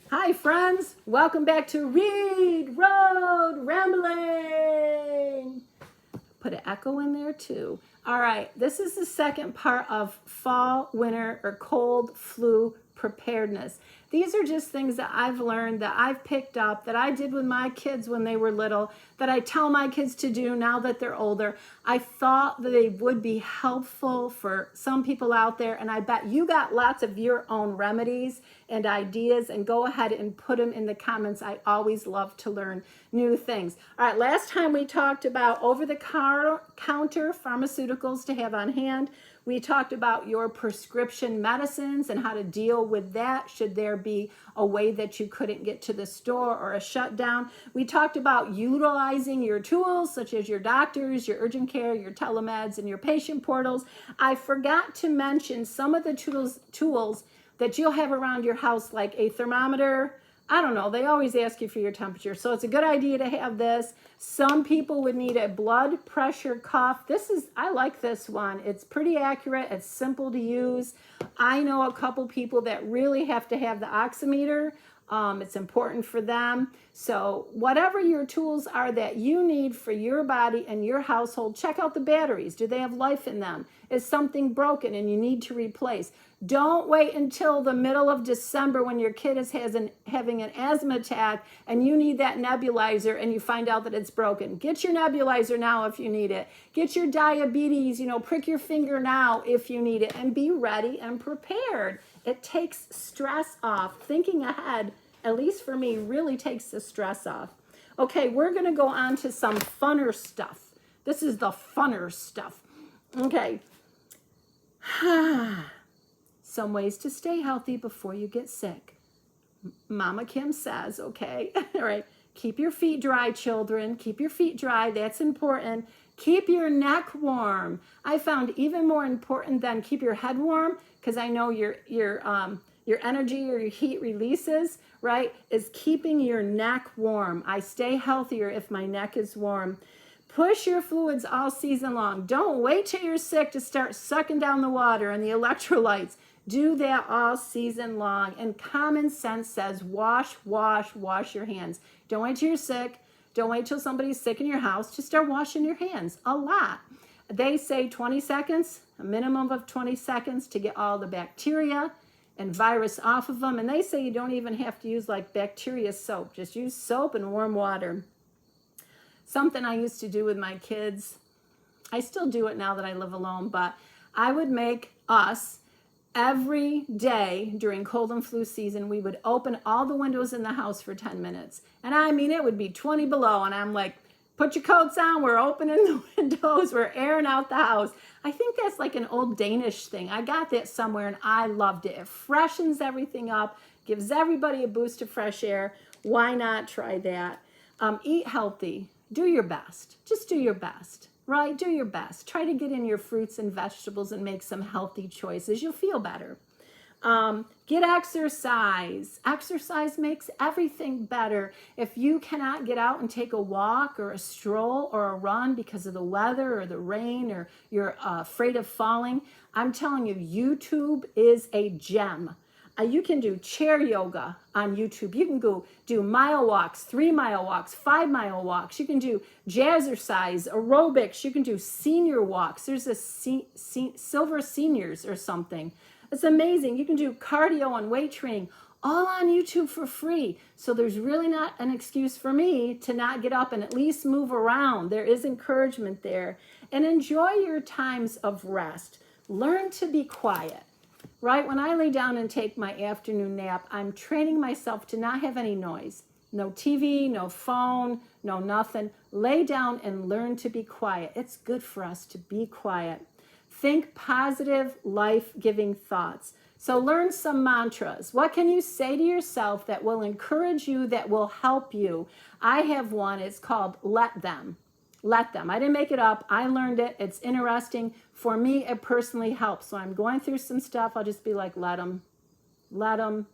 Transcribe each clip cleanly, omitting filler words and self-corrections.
Hi, friends. Welcome back to Reed Road Rambling. Put an echo in there too. All right, this is the second part of fall, winter, or cold flu preparedness. These are just things that I've learned, that I've picked up, that I did with my kids when they were little, that I tell my kids to do now that they're older. I thought that they would be helpful for some people out there, and I bet you got lots of your own remedies and ideas, and go ahead and put them in the comments. I always love to learn new things. All right, last time we talked about over-the-counter pharmaceuticals to have on hand. We talked about your prescription medicines and how to deal with that should there be a way that you couldn't get to the store or a shutdown. We talked about utilizing your tools such as your doctors, your urgent care, your telemeds, and your patient portals. I forgot to mention some of the tools that you'll have around your house, like a thermometer. I don't know, they always ask you for your temperature, so it's a good idea to have this. Some people would need a blood pressure cuff. I like this one. It's pretty accurate, it's simple to use. I know a couple people that really have to have the oximeter. It's important for them. So whatever your tools are that you need for your body and your household, check out the batteries. Do they have life in them? Is something broken and you need to replace? Don't wait until the middle of December when your kid is having an asthma attack and you need that nebulizer and you find out that it's broken. Get your nebulizer now if you need it. Get your diabetes, prick your finger now if you need it, and be ready and prepared. It takes stress off. Thinking ahead, at least for me, really takes the stress off. Okay, we're going to go on to some funner stuff. This is the funner stuff. Okay. Some ways to stay healthy before you get sick. Mama Kim says, okay, all right. Keep your feet dry, children. Keep your feet dry. That's important. Keep your neck warm. I found even more important than keep your head warm, because I know your energy or your heat releases, right, is keeping your neck warm. I stay healthier if my neck is warm. Push your fluids all season long. Don't wait till you're sick to start sucking down the water and the electrolytes. Do that all season long. And common sense says wash your hands. Don't wait till you're sick. Don't wait till somebody's sick in your house to start washing your hands a lot. They say 20 seconds, a minimum of 20 seconds to get all the bacteria and virus off of them. And they say you don't even have to use like bacteria soap. Just use soap and warm water. Something I used to do with my kids, I still do it now that I live alone, but I would make us every day during cold and flu season, we would open all the windows in the house for 10 minutes. And I mean, it would be 20 below. And I'm like, put your coats on. We're opening the windows. We're airing out the house. I think that's like an old Danish thing. I got that somewhere and I loved it. It freshens everything up, gives everybody a boost of fresh air. Why not try that? Eat healthy. Do your best. Just do your best. Right? Do your best. Try to get in your fruits and vegetables and make some healthy choices. You'll feel better. Get exercise. Exercise makes everything better. If you cannot get out and take a walk or a stroll or a run because of the weather or the rain, or you're afraid of falling, I'm telling you, YouTube is a gem. You can do chair yoga on YouTube. You can go do mile walks, 3-mile walks, 5-mile walks. You can do jazzercise, aerobics. You can do senior walks. There's a silver seniors or something. It's amazing. You can do cardio and weight training all on YouTube for free. So there's really not an excuse for me to not get up and at least move around. There is encouragement there. And enjoy your times of rest. Learn to be quiet. Right? When I lay down and take my afternoon nap, I'm training myself to not have any noise. No TV, no phone, no nothing. Lay down and learn to be quiet. It's good for us to be quiet. Think positive, life-giving thoughts. So learn some mantras. What can you say to yourself that will encourage you, that will help you? I have one. It's called Let Them. Let them. I didn't make it up. I learned it. It's interesting. For me, it personally helps. So I'm going through some stuff. I'll just be like, let them. Let them.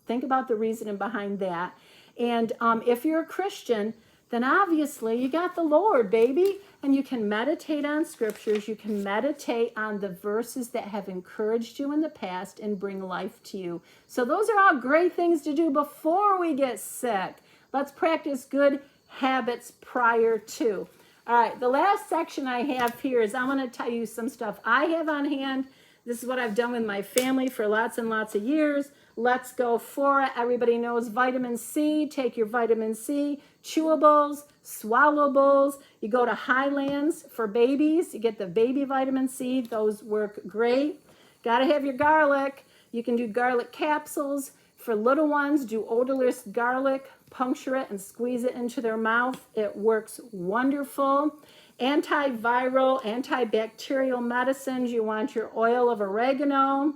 Think about the reasoning behind that. And if you're a Christian, then obviously you got the Lord, baby. And you can meditate on scriptures. You can meditate on the verses that have encouraged you in the past and bring life to you. So those are all great things to do before we get sick. Let's practice good habits prior to. All right, the last section I have here is I want to tell you some stuff I have on hand. This is what I've done with my family for lots and lots of years. Let's go for it. Everybody knows vitamin C. Take your vitamin C. Chewables, swallowables. You go to Highlands for babies. You get the baby vitamin C. Those work great. Got to have your garlic. You can do garlic capsules. For little ones, do odorless garlic. Puncture it and squeeze it into their mouth. It works wonderful. Antiviral, antibacterial medicines. You want your oil of oregano.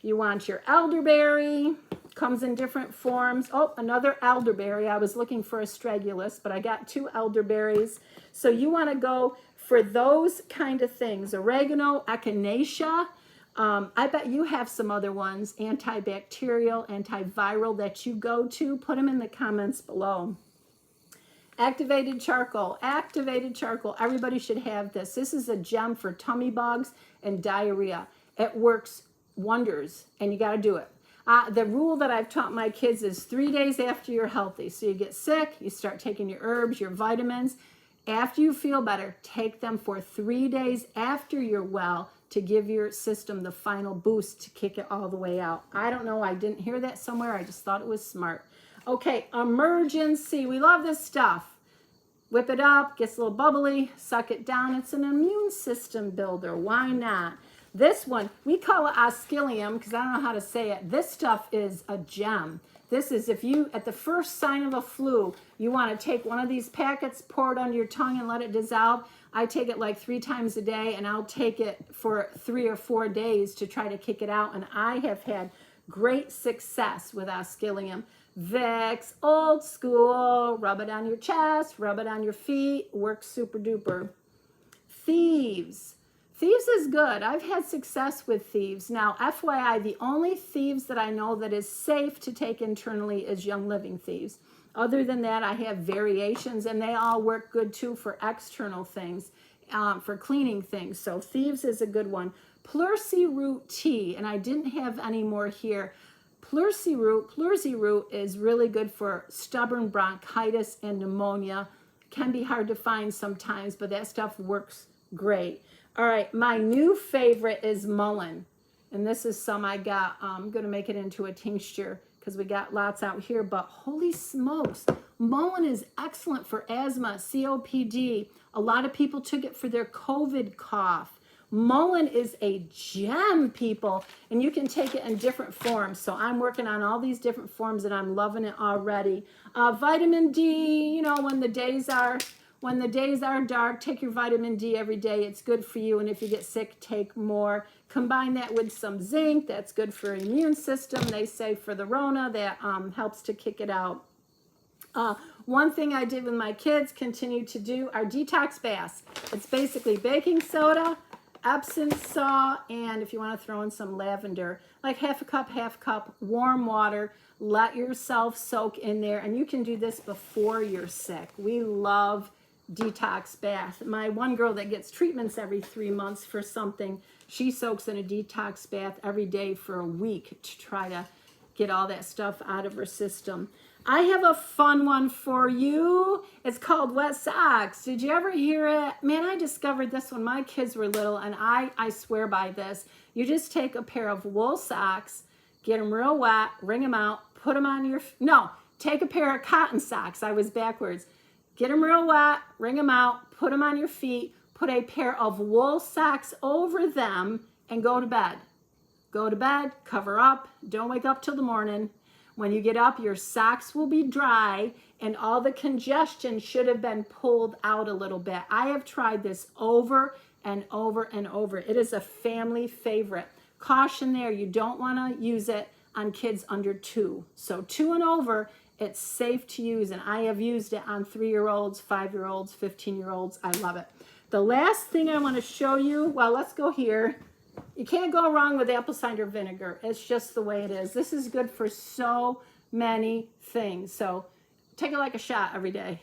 You want your elderberry. Comes in different forms. Oh, another elderberry. I was looking for astragalus, but I got 2 elderberries. So you want to go for those kind of things. Oregano, echinacea. I bet you have some other ones, antibacterial, antiviral that you go to. Put them in the comments below. Activated charcoal. Activated charcoal. Everybody should have this. This is a gem for tummy bugs and diarrhea. It works wonders, and you got to do it. The rule that I've taught my kids is 3 days after you're healthy. So you get sick, you start taking your herbs, your vitamins. After you feel better, take them for 3 days after you're well to give your system the final boost to kick it all the way out. I don't know. I didn't hear that somewhere. I just thought it was smart. Okay, emergency. We love this stuff. Whip it up, gets a little bubbly, suck it down. It's an immune system builder. Why not? This one, we call it oscillium because I don't know how to say it. This stuff is a gem. This is if you, at the first sign of a flu, you want to take one of these packets, pour it under your tongue and let it dissolve. I take it like 3 times a day, and I'll take it for 3 or 4 days to try to kick it out. And I have had great success with oscillium. Vicks, old school, rub it on your chest, rub it on your feet, works super duper. Thieves. Thieves is good. I've had success with thieves. Now, FYI, the only thieves that I know that is safe to take internally is Young Living thieves. Other than that, I have variations, and they all work good too for external things, for cleaning things. So thieves is a good one. Pleurisy root tea, and I didn't have any more here. Pleurisy root is really good for stubborn bronchitis and pneumonia. Can be hard to find sometimes, but that stuff works great. All right, my new favorite is mullein. And this is some I got. I'm going to make it into a tincture because we got lots out here. But holy smokes, mullein is excellent for asthma, COPD. A lot of people took it for their COVID cough. Mullein is a gem, people, and you can take it in different forms. So I'm working on all these different forms, and I'm loving it already. Vitamin D, you know, when the days are dark, take your vitamin D every day. It's good for you, and if you get sick, take more. Combine that with some zinc. That's good for immune system. They say for the Rona, that helps to kick it out. One thing I did with my kids, continue to do, are detox baths. It's basically baking soda, Epsom salt, and if you want to throw in some lavender, like half cup, warm water. Let yourself soak in there, and you can do this before you're sick. We love detox bath. My one girl that gets treatments every 3 months for something, she soaks in a detox bath every day for a week to try to get all that stuff out of her system. I have a fun one for you. It's called wet socks. Did you ever hear it? Man, I discovered this when my kids were little, and I swear by this. You just take a pair of wool socks, get them real wet, wring them out, put them on your, no, take a pair of cotton socks. I was backwards. Get them real wet, wring them out, put them on your feet, put a pair of wool socks over them, and go to bed. Go to bed, cover up, don't wake up till the morning. When you get up, your socks will be dry, and all the congestion should have been pulled out a little bit. I have tried this over and over and over. It is a family favorite. Caution there, you don't want to use it on kids under 2. So 2 and over, it's safe to use, and I have used it on 3-year-olds, 5-year-olds, 15-year-olds. I love it. The last thing I want to show you, well, let's go here. You can't go wrong with apple cider vinegar. It's just the way it is. This is good for so many things. So take it like a shot every day.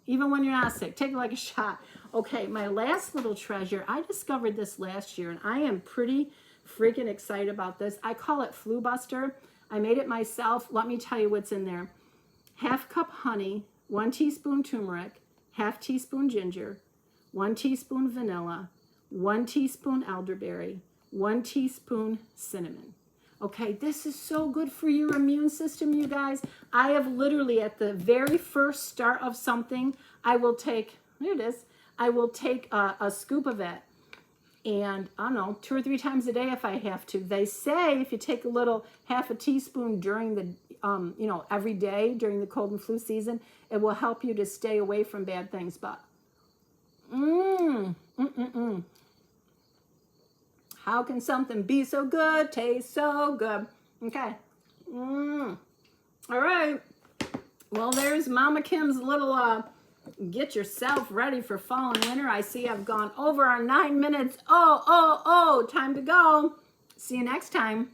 even when you're not sick. Take it like a shot. Okay, my last little treasure, I discovered this last year, and I am pretty freaking excited about this. I call it Flu Buster. I made it myself. Let me tell you what's in there. Half cup honey, 1 teaspoon turmeric, half teaspoon ginger, 1 teaspoon vanilla, 1 teaspoon elderberry, 1 teaspoon cinnamon. Okay, this is so good for your immune system, you guys. I have literally, at the very first start of something, I will take, here it is, I will take a scoop of it, and I don't know, 2 or 3 times a day if I have to. They say if you take a little, half a teaspoon during the, every day during the cold and flu season, it will help you to stay away from bad things. But, how can something be so good, taste so good? Okay. All right. Well, there's Mama Kim's little get yourself ready for fall and winter. I see I've gone over our 9 minutes. Oh, time to go. See you next time.